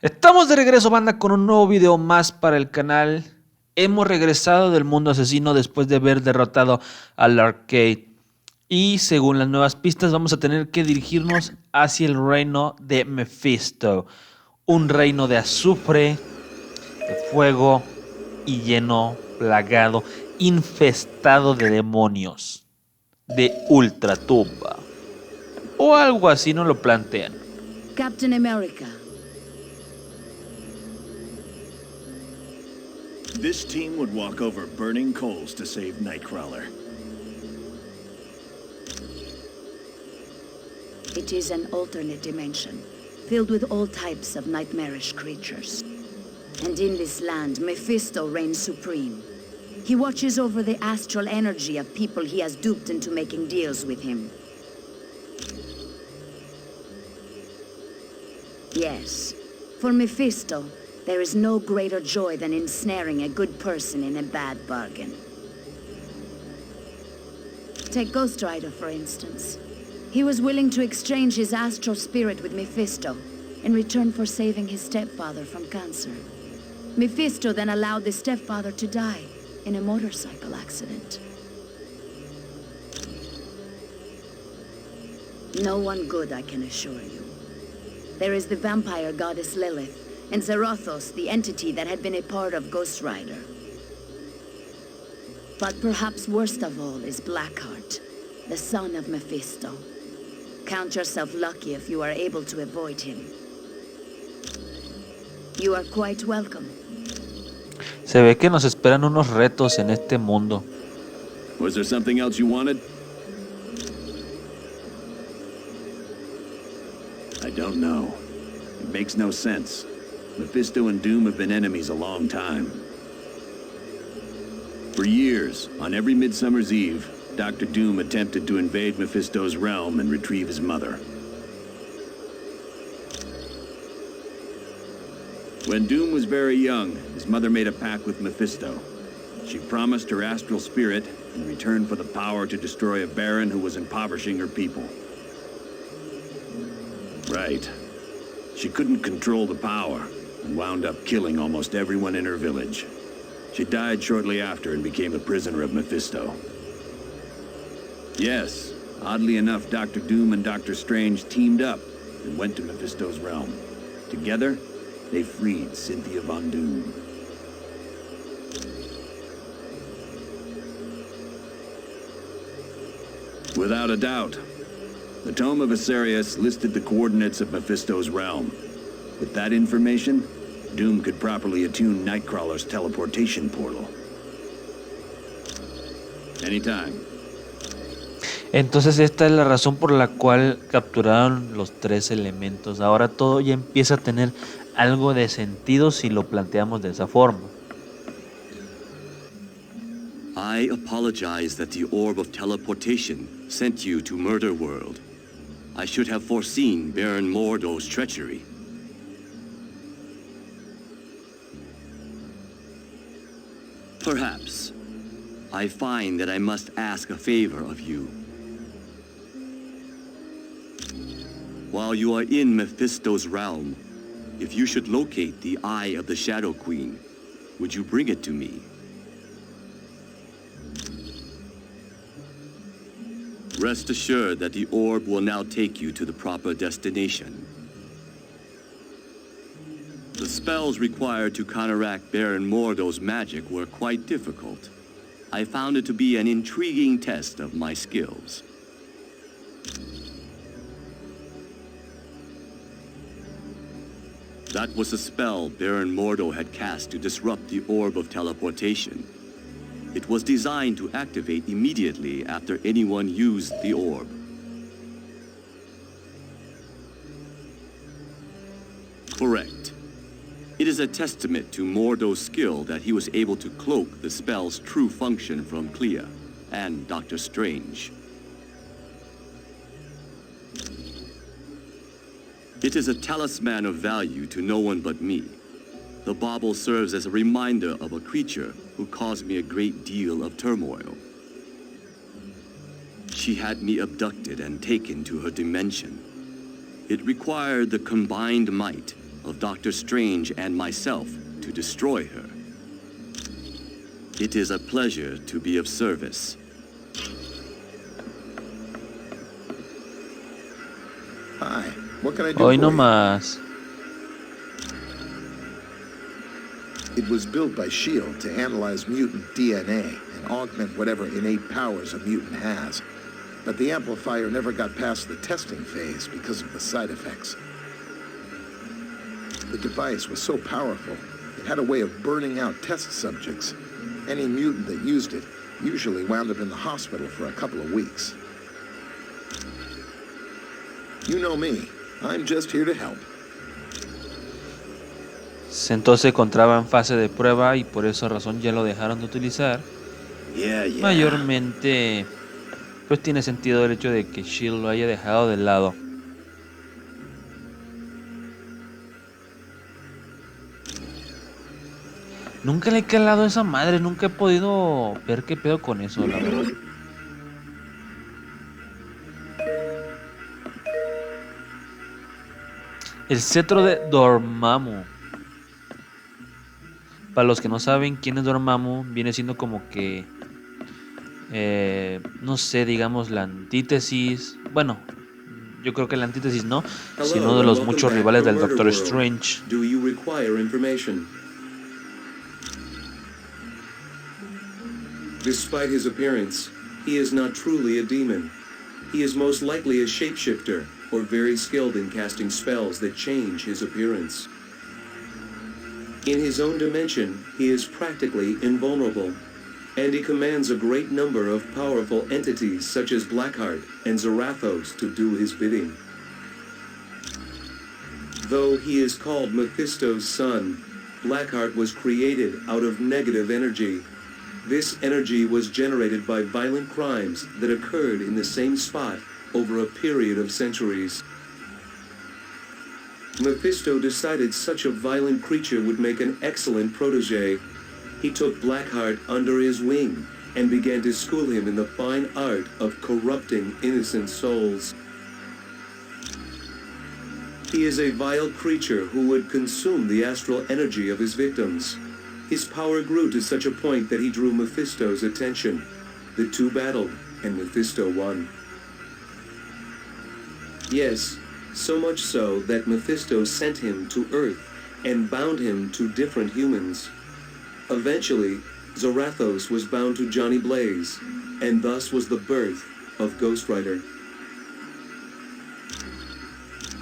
Estamos de regreso, banda, con un nuevo video más para el canal. Hemos regresado del mundo asesino después de haber derrotado al arcade. Y según las nuevas pistas vamos a tener que dirigirnos hacia el reino de Mephisto. Un reino de azufre, de fuego y lleno, plagado, infestado de demonios. De ultratumba. O algo así nos lo plantean. Captain America. This team would walk over burning coals to save Nightcrawler. It is an alternate dimension, filled with all types of nightmarish creatures. And in this land, Mephisto reigns supreme. He watches over the astral energy of people he has duped into making deals with him. Yes, for Mephisto, there is no greater joy than ensnaring a good person in a bad bargain. Take Ghost Rider, for instance. He was willing to exchange his astral spirit with Mephisto in return for saving his stepfather from cancer. Mephisto then allowed the stepfather to die in a motorcycle accident. No one good, I can assure you. There is the vampire goddess Lilith, and Zarathos, the entity that had been a part of Ghost Rider. But perhaps worst of all is Blackheart, the son of Mephisto. Count yourself lucky if you are able to avoid him. You are quite welcome. Se ve que nos esperan unos retos en este mundo. Was there something else you wanted? I don't know. It makes no sense. Mephisto and Doom have been enemies a long time. For years, on every Midsummer's Eve, Dr. Doom attempted to invade Mephisto's realm and retrieve his mother. When Doom was very young, his mother made a pact with Mephisto. She promised her astral spirit in return for the power to destroy a baron who was impoverishing her people. Right. She couldn't control the power and wound up killing almost everyone in her village. She died shortly after and became a prisoner of Mephisto. Yes, oddly enough, Dr. Doom and Dr. Strange teamed up and went to Mephisto's realm. Together, they freed Cynthia Von Doom. Without a doubt, the Tome of Asarius listed the coordinates of Mephisto's realm. With that information, Doom could properly attune Nightcrawler's teleportation portal. Anytime. Entonces esta es la razón por la cual capturaron los tres elementos. Ahora todo ya empieza a tener algo de sentido si lo planteamos de esa forma. I apologize that the orb of teleportation sent you to Murder World. I should have foreseen Baron Mordo's treachery. Perhaps. I find that I must ask a favor of you. While you are in Mephisto's realm, if you should locate the Eye of the Shadow Queen, would you bring it to me? Rest assured that the orb will now take you to the proper destination. The spells required to counteract Baron Mordo's magic were quite difficult. I found it to be an intriguing test of my skills. That was a spell Baron Mordo had cast to disrupt the orb of teleportation. It was designed to activate immediately after anyone used the orb. Correct. It is a testament to Mordo's skill that he was able to cloak the spell's true function from Clea and Dr. Strange. It is a talisman of value to no one but me. The bauble serves as a reminder of a creature who caused me a great deal of turmoil. She had me abducted and taken to her dimension. It required the combined might of Doctor Strange and myself to destroy her. It is a pleasure to be of service. Hi, what can I do Hoy for no you? más. It was built by S.H.I.E.L.D. to analyze mutant DNA and augment whatever innate powers a mutant has. But the amplifier never got past the testing phase because of the side effects. The device was so powerful, it had a way of burning out test subjects. Any mutant that used it usually wound up in the hospital for a couple of weeks. You know me. I'm just here to help. Santo se encontraba en fase de prueba y por esa razón ya lo dejaron de utilizar. Yeah. Mayormente, pues tiene sentido el hecho de que S.H.I.E.L.D. lo haya dejado de lado. Nunca le he calado a esa madre, nunca he podido ver qué pedo con eso, la verdad. El cetro de Dormammu. Para los que no saben quién es Dormammu, viene siendo como que, no sé, digamos la antítesis. Bueno, yo creo que la antítesis no, sino de los muchos rivales del Doctor Strange. Do you require information? Despite his appearance, he is not truly a demon. He is most likely a shapeshifter, or very skilled in casting spells that change his appearance. In his own dimension, he is practically invulnerable, and he commands a great number of powerful entities such as Blackheart and Zarathos to do his bidding. Though he is called Mephisto's son, Blackheart was created out of negative energy. This energy was generated by violent crimes that occurred in the same spot over a period of centuries. Mephisto decided such a violent creature would make an excellent protege. He took Blackheart under his wing and began to school him in the fine art of corrupting innocent souls. He is a vile creature who would consume the astral energy of his victims. His power grew to such a point that he drew Mephisto's attention. The two battled, and Mephisto won. Yes, so much so that Mephisto sent him to Earth and bound him to different humans. Eventually, Zarathos was bound to Johnny Blaze, and thus was the birth of Ghost Rider.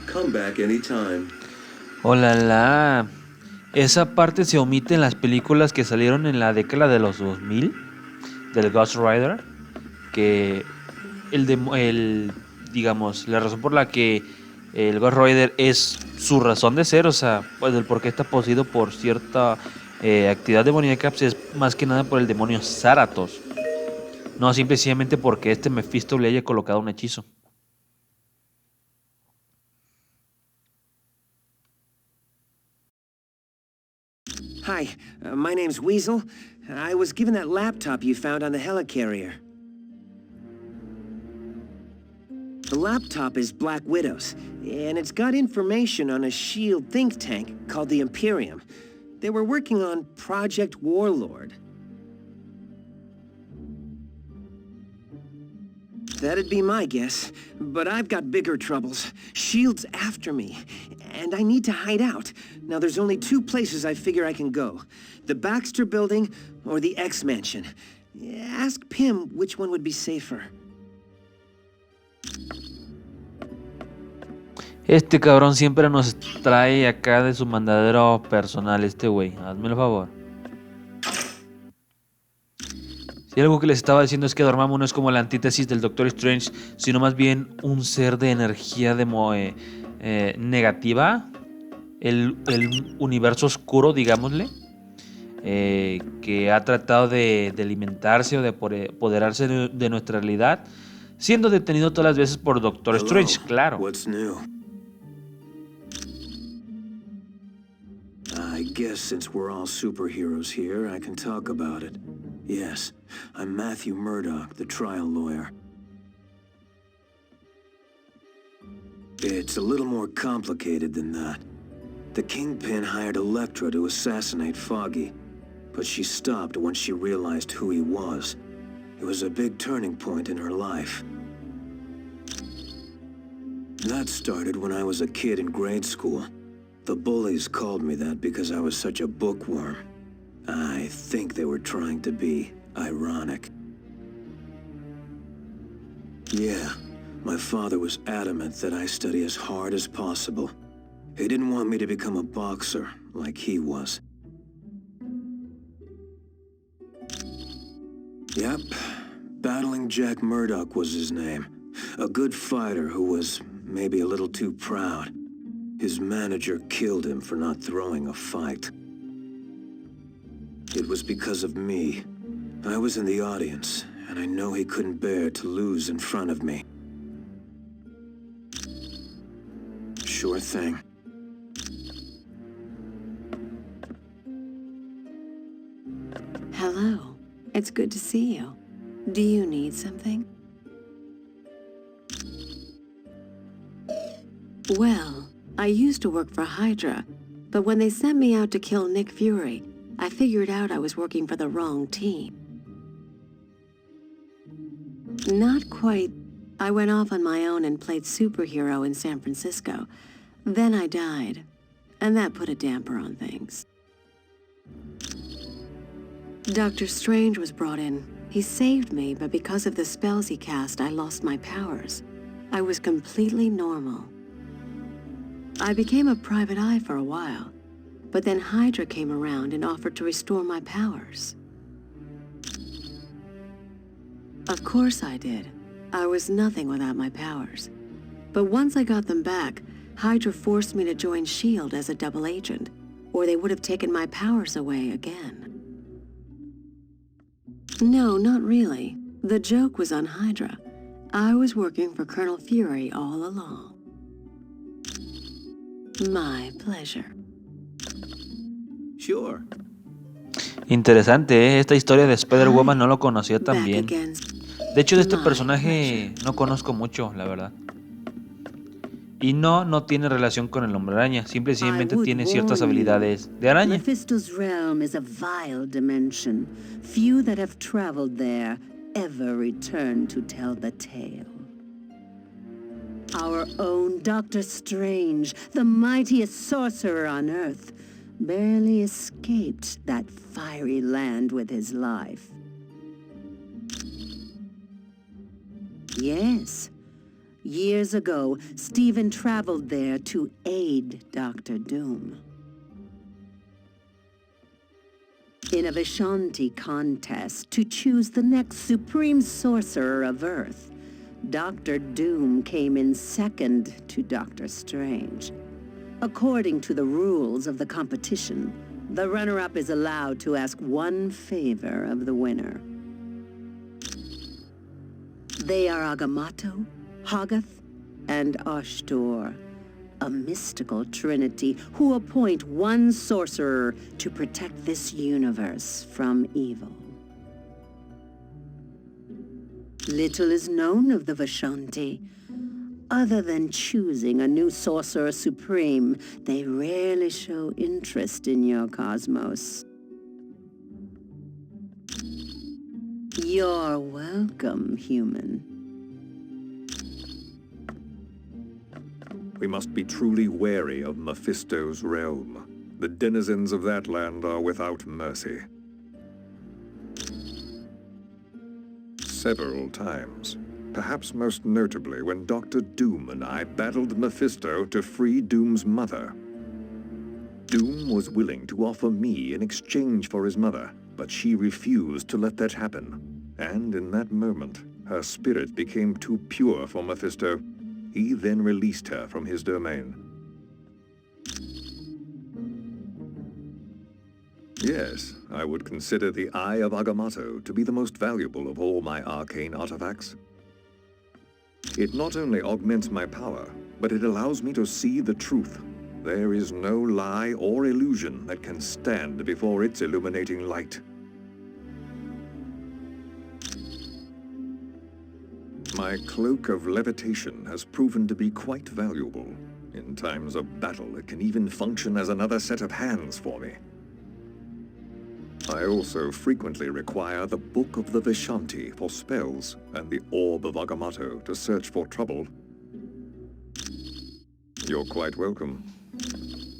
Come back anytime. Hola, la. Esa parte se omite en las películas que salieron en la década de los 2000 del Ghost Rider, que digamos, la razón por la que el Ghost Rider es su razón de ser, o sea, pues el por qué está poseído por cierta actividad demoníaca, pues es más que nada por el demonio Zarathos, no simplemente porque este Mephisto le haya colocado un hechizo. Hi, my name's Weasel. I was given that laptop you found on the helicarrier. The laptop is Black Widow's, and it's got information on a S.H.I.E.L.D. think tank called the Imperium. They were working on Project Warlord. That'd be my guess, but I've got bigger troubles. S.H.I.E.L.D's after me, and I need to hide out. Now there's only two places I figure I can go. The Baxter Building or the X-Mansion. Ask Pym which one would be safer. Este cabrón siempre nos trae acá de su mandadero personal, este güey. Hazme el favor. Si algo que les estaba diciendo es que Dormammu no es como la antítesis del Doctor Strange, sino más bien un ser de energía negativa, el universo oscuro, digámosle, que ha tratado de alimentarse o de apoderarse de nuestra realidad, siendo detenido todas las veces por Doctor Strange, claro. What's new? I guess since we're all superheroes here, I can talk about it. Yes, I'm Matthew Murdoch, the trial lawyer. It's a little more complicated than that. The Kingpin hired Elektra to assassinate Foggy, but she stopped once she realized who he was. It was a big turning point in her life. That started when I was a kid in grade school. The bullies called me that because I was such a bookworm. I think they were trying to be ironic. Yeah, my father was adamant that I study as hard as possible. He didn't want me to become a boxer like he was. Yep, Battling Jack Murdoch was his name. A good fighter who was maybe a little too proud. His manager killed him for not throwing a fight. It was because of me. I was in the audience, and I know he couldn't bear to lose in front of me. Sure thing. Hello. It's good to see you. Do you need something? Well, I used to work for Hydra, but when they sent me out to kill Nick Fury, I figured out I was working for the wrong team. Not quite. I went off on my own and played superhero in San Francisco. Then I died, and that put a damper on things. Doctor Strange was brought in. He saved me, but because of the spells he cast, I lost my powers. I was completely normal. I became a private eye for a while, but then Hydra came around and offered to restore my powers. Of course I did. I was nothing without my powers. But once I got them back, Hydra forced me to join S.H.I.E.L.D. as a double agent, or they would have taken my powers away again. No, not really. The joke was on Hydra. I was working for Colonel Fury all along. My pleasure. Sure. Interesante, ¿eh? Esta historia de Spider-Woman no lo conocía tan Back bien. again. De hecho, de este My personaje no conozco mucho, la verdad. Y no tiene relación con el Hombre Araña. Simplemente tiene ciertas habilidades de araña. Mephisto's realm is a vile dimension. Few that have traveled there ever return to tell the tale. Our own Doctor Strange, the mightiest sorcerer on Earth, barely escaped that fiery land with his life. Yes. Years ago, Stephen traveled there to aid Dr. Doom. In a Vishanti contest to choose the next supreme sorcerer of Earth, Dr. Doom came in second to Dr. Strange. According to the rules of the competition, the runner-up is allowed to ask one favor of the winner. They are Agamotto, Hoggoth, and Ashtor, a mystical trinity who appoint one sorcerer to protect this universe from evil. Little is known of the Vishanti. Other than choosing a new sorcerer supreme, they rarely show interest in your cosmos. You're welcome, human. We must be truly wary of Mephisto's realm. The denizens of that land are without mercy. Several times, perhaps most notably when Dr. Doom and I battled Mephisto to free Doom's mother. Doom was willing to offer me in exchange for his mother, but she refused to let that happen. And in that moment, her spirit became too pure for Mephisto. He then released her from his domain. Yes, I would consider the Eye of Agamotto to be the most valuable of all my arcane artifacts. It not only augments my power, but it allows me to see the truth. There is no lie or illusion that can stand before its illuminating light. My cloak of levitation has proven to be quite valuable. In times of battle, it can even function as another set of hands for me. I also frequently require the Book of the Vishanti for spells and the Orb of Agamotto to search for trouble. You're quite welcome.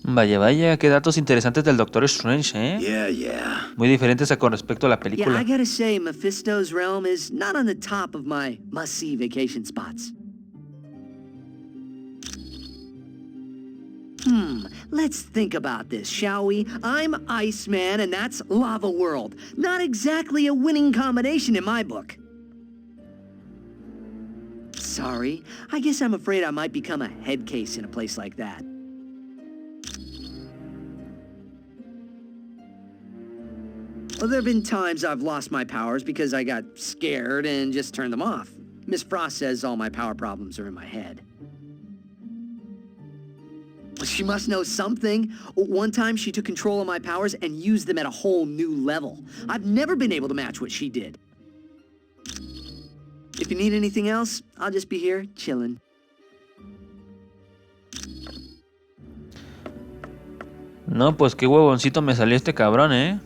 Vaya, vaya, qué datos interesantes del Doctor Strange, ¿eh? Yeah. Muy diferentes a con respecto a la Yeah, película. I gotta say, Mephisto's realm is not on the top of my must-see vacation spots. Let's think about this, shall we? I'm Iceman, and that's Lava World. Not exactly a winning combination in my book. Sorry, I guess I'm afraid I might become a head case in a place like that. Well, there have been times I've lost my powers because I got scared and just turned them off. Miss Frost says all my power problems are in my head. Well, she must know something. One time she took control of my powers and used them at a whole new level. I've never been able to match what she did. If you need anything else, I'll just be here chilling. No, pues qué huevoncito me salió este cabrón, ¿eh?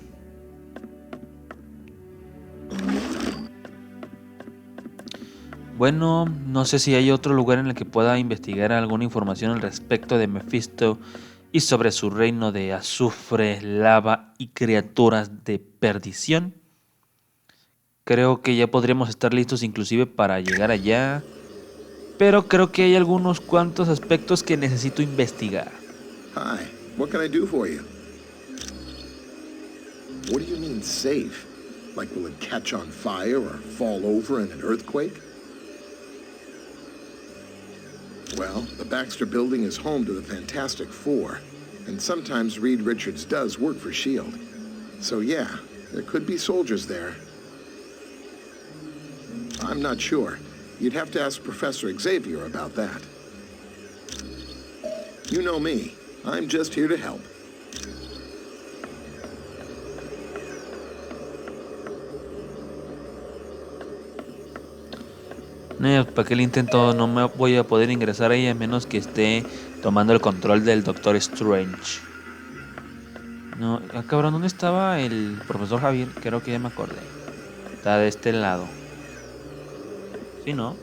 Bueno, no sé si hay otro lugar en el que pueda investigar alguna información al respecto de Mephisto y sobre su reino de azufre, lava y criaturas de perdición. Creo que ya podríamos estar listos inclusive para llegar allá, pero creo que hay algunos cuantos aspectos que necesito investigar. Hi, what can I do for you? What do you mean safe? Like will it catch on fire or fall over in an earthquake? Well, the Baxter Building is home to the Fantastic Four, and sometimes Reed Richards does work for S.H.I.E.L.D. So yeah, there could be soldiers there. I'm not sure. You'd have to ask Professor Xavier about that. You know me. I'm just here to help. ¿Para qué le intento? No me voy a poder ingresar ahí a menos que esté tomando el control del Doctor Strange. No, cabrón, ¿dónde estaba el profesor Javier? Creo que ya me acordé. Está de este lado. ¿Sí, no?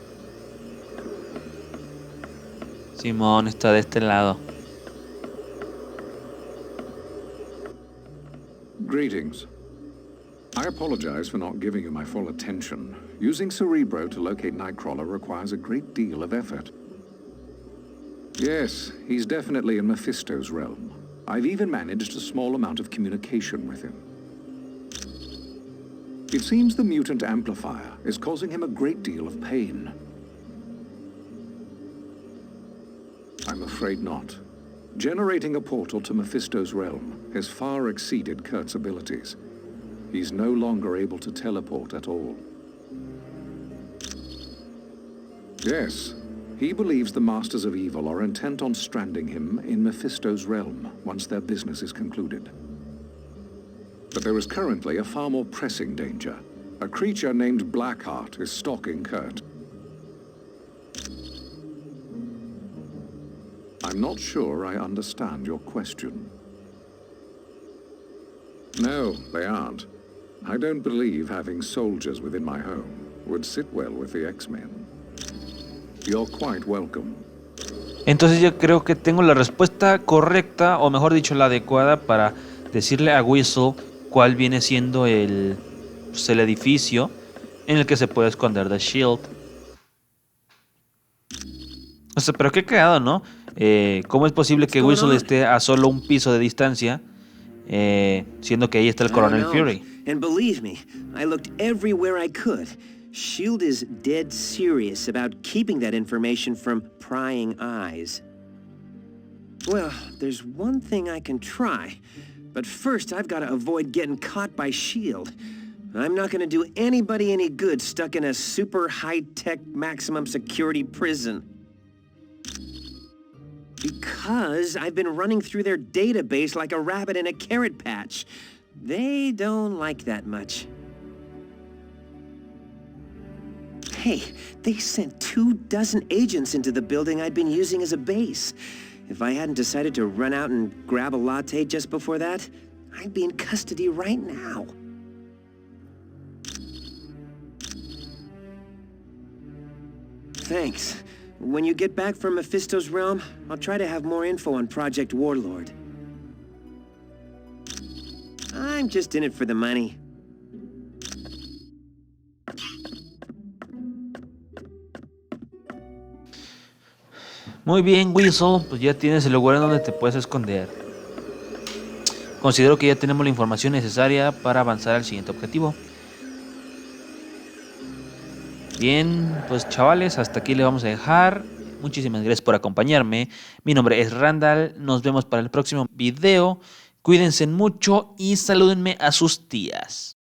Simón está de este lado. Greetings. I apologize for not giving you my full attention. Using Cerebro to locate Nightcrawler requires a great deal of effort. Yes, he's definitely in Mephisto's realm. I've even managed a small amount of communication with him. It seems the mutant amplifier is causing him a great deal of pain. I'm afraid not. Generating a portal to Mephisto's realm has far exceeded Kurt's abilities. He's no longer able to teleport at all. Yes, he believes the Masters of Evil are intent on stranding him in Mephisto's realm once their business is concluded. But there is currently a far more pressing danger. A creature named Blackheart is stalking Kurt. I'm not sure I understand your question. No, they aren't. I don't believe having soldiers within my home would sit well with the X-Men. You're quite welcome. Entonces yo creo que tengo la respuesta correcta, o mejor dicho, la adecuada para decirle a Whistle cuál viene siendo el edificio en el que se puede esconder de S.H.I.E.L.D. O sea, pero qué cagado, ¿no? ¿Cómo es posible que Whistle esté a solo un piso de distancia, siendo que ahí está el Coronel Fury? And believe me, I looked everywhere I could. S.H.I.E.L.D. is dead serious about keeping that information from prying eyes. Well, there's one thing I can try. But first, I've got to avoid getting caught by S.H.I.E.L.D. I'm not going to do anybody any good stuck in a super high-tech maximum security prison. Because I've been running through their database like a rabbit in a carrot patch. They don't like that much. Hey, they sent 24 agents into the building I'd been using as a base. If I hadn't decided to run out and grab a latte just before that, I'd be in custody right now. Thanks. When you get back from Mephisto's realm, I'll try to have more info on Project Warlord. I'm just in it for the money. Muy bien, Weasel, pues ya tienes el lugar en donde te puedes esconder. Considero que ya tenemos la información necesaria para avanzar al siguiente objetivo. Bien, pues chavales, hasta aquí le vamos a dejar. Muchísimas gracias por acompañarme. Mi nombre es Randall. Nos vemos para el próximo video. Cuídense mucho y salúdenme a sus tías.